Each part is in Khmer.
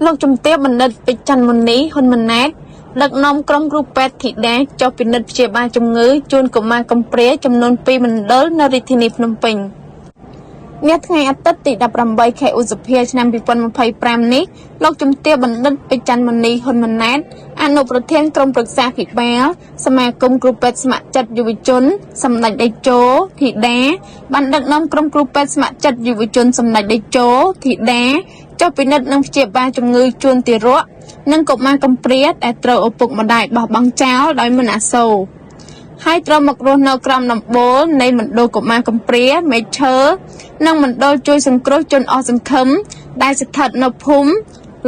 លោកជំទាវបណ្ឌិតពេជ្រច័ន្ទមុនីហ៊ុនម៉ាណែតដឹកនាំក្រុមគ្រូពេទ្យធីតាចុះពិនិត្យព្យាបាលជំងឺជូនកុមារកំព្រាចំនួន2មណ្ឌលនៅរាជធានីភ្នំពេញនាថ្ងៃអាទិត្យទី18 ខែឧសភាឆ្នាំ2025នេះលោកជំទាវបណ្ឌិតពេជ្រច័ន្ទមុនីហ៊ុនម៉ាណែតអនុប្រធានក្រុមប្រឹក្សាភិបាលសមាគមគ្រូពេទ្យស្ម័គ្រចិត្តយុវជនសម្ដេចតេជោធីតាបានដឹកនាំក្រុមគ្រូពេទ្យស្ម័គ្រចិត្តយុវជនសម្ដេចតេជោធីតាចុះពិនិត្យនិងព្យាបាលជំងឺជួនទារកនិងកុមារកំព្រាដែលត្រូវឪពុកម្ដាយបោះបង់ចោលដោយមិនអាសូរហើយត្រូវមករស់នៅក្រោមដំបូលនៃមណ្ឌលកុមារកំព្រាមេឈើនិងមណ្ឌលជួយសង្គ្រោះជនអស់សង្ឃឹមដែលស្ថិតនៅភូមិ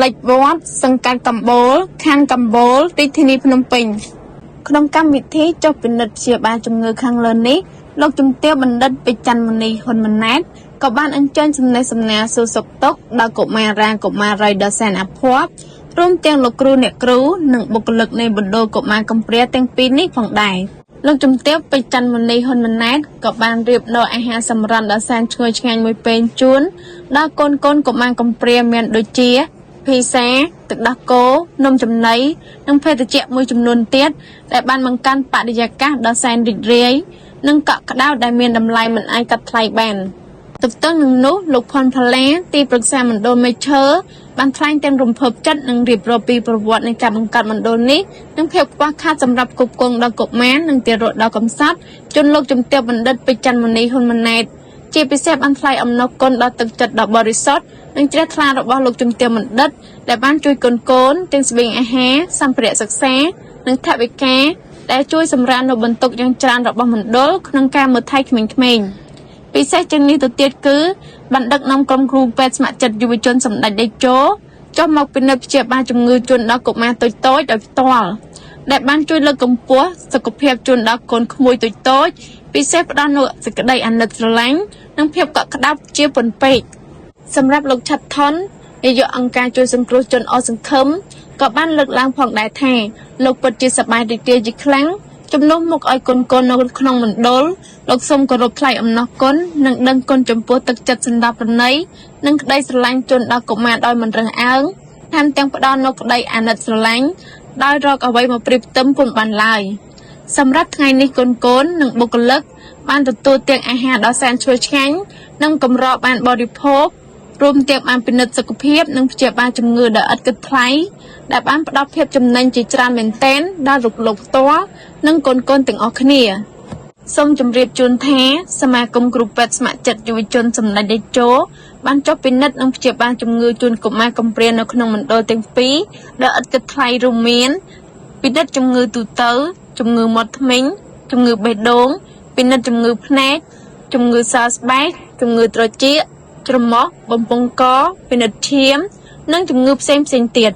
លិចវត្តសង្កាត់កំបូលខណ្ឌកំបូលរាជធានីភ្នំពេញក្នុងកម្មវិធីចុះពិនិត្យព្យាបាលជំងឺខាងលើនេះលោកជំទាវបណ្ឌិតពេជ្រច័ន្ទមុនីហ៊ុនម៉ាណែតក៏បានអញ្ជើញសំណេះសំណាលសួរសុខទុក្ខដល់កុមារាកុមារីដ៏សែនអភ័ព្វរួមទាំងលោកគ្រូអ្នកគ្រូនិងបុគ្គលិកនៃមណ្ឌលកុមារកំព្រាទាំងពីរនេះផងដែរលោកជំទាវពេជ្រច័ន្ទមុនីហ៊ុនម៉ាណែតក៏បានរៀបនៅអាហារសម្រន់ដ៏សែនឈ្ងុយឆ្ងាញ់មួយពេលជូនដល់កូនកុមារកំព្រាមានដូចជាភីសាទឹកដោះគោនំចំណីនិងភេសជ្ជៈមួយចំនួនទៀតដែលបានបង្កើនបរិយាកាសដ៏សែនរីករាយនិងកក់ក្ដៅដែលមានតម្លៃមិនអាចកាត់ថ្លៃបានទន្ទឹមនឹងនោះលោកផុនផាឡាទីប្រឹក្សាមណ្ឌលមេឈើបានថ្លែងទាំងរំភើបចិត្តនិងរៀបរាប់ពីប្រវត្តិនៃការបង្កើតមណ្ឌលនេះនិងភាពខ្វះខាតសម្រាប់គ្រប់គ្រងដល់កុមារនិងទារកដល់កំសត់ជូនលោកជំទាវបណ្ឌិតពេជ្រច័ន្ទមុនីហ៊ុនម៉ាណែតជាពិសេសបានថ្លែងអំណរគុណដល់ទឹកចិត្តដ៏បរិសុទ្ធនិងជ្រះថ្លារបស់លោកជំទាវបណ្ឌិតដែលបានជួយកូនទាំងស្បៀងអាហារសម្ភារៈសិក្សានិងថវិកាដែលជួយសម្រាលនៅបន្ទុកយ៉ាងច្រើនរបស់មណ្ឌលក្នុងការមើលថែក្មេងៗពិសេសជាងនេះទៅទៀតគឺបានដឹកនាំក្រុមគ្រូពេទ្យស្ម័គ្រចិត្តយុវជនសម្ដេចតេជោចុះមកពិនិត្យព្យាបាលជំងឺជូនដល់កុមារតូចៗដោយផ្ទាល់ដែលបានជួយលើកកម្ពស់សុខភាពជូនដល់កូនក្មួយតូចៗពិសេសផ្ដល់នូវសេចក្តីអាណិតស្រឡាញ់និងភាពកក់ក្ដៅជាពន់ពេកសម្រាប់លោកឆាត់ថននាយកអង្គការជួយសង្គ្រោះជនអស់សង្ឃឹមក៏បានលើកឡើងផងដែរថាលោកពិតជាសប្បាយរីករាយជាខ្លាំងជំនួសមុខឲ្យកូននៅក្នុងមណ្ឌលលោកសូមគោរពថ្លែងអំណរគុណនិងដឹងគុណចំពោះទឹកចិត្តសន្តាប់រណីនិងក្តីស្រឡាញ់ជូនដល់កុមារដោយមិនរើសអើងថែមទាំងផ្ដល់នូវក្តីអាណិតស្រឡាញ់ដោយរកអ្វីមកប្រៀបផ្ទឹមពុំបានឡើយសម្រាប់ថ្ងៃនេះកូននិងបុគ្គលិកបានទទួលទាំងអាហារដ៏សែនឈ្ងុយឆ្ងាញ់និងកម្របានបរិភោគរួមទាំងបានពិនិត្យសុខភាពនិងព្យាបាលជំងឺដោយឥតគិតថ្លៃដែលបានផ្ដល់ភាពចំណេញជាច្រើនមែនទែនដល់លោកផ្ទាល់និងកូនទាំងអស់គ្នាសូមជម្រាបជូនថាសមាគមគ្រូពេទ្យស្ម័គ្រចិត្តយុវជនសម្ដេចតេជោបានចុះពិនិត្យនិងព្យាបាលជំងឺជូនកុមារកំព្រានៅក្នុងមណ្ឌលទាំងពីរដែលឥតគិតថ្លៃរួមមានពិនិត្យជំងឺទូទៅជំងឺមាត់ធ្មេញជំងឺបេះដូងពិនិត្យជំងឺភ្នែកជំងឺសើស្បែកជំងឺត្រចៀកច្រមុះបំពង់កពិនិត្យឈាមនិងជំងឺផ្សេងទៀត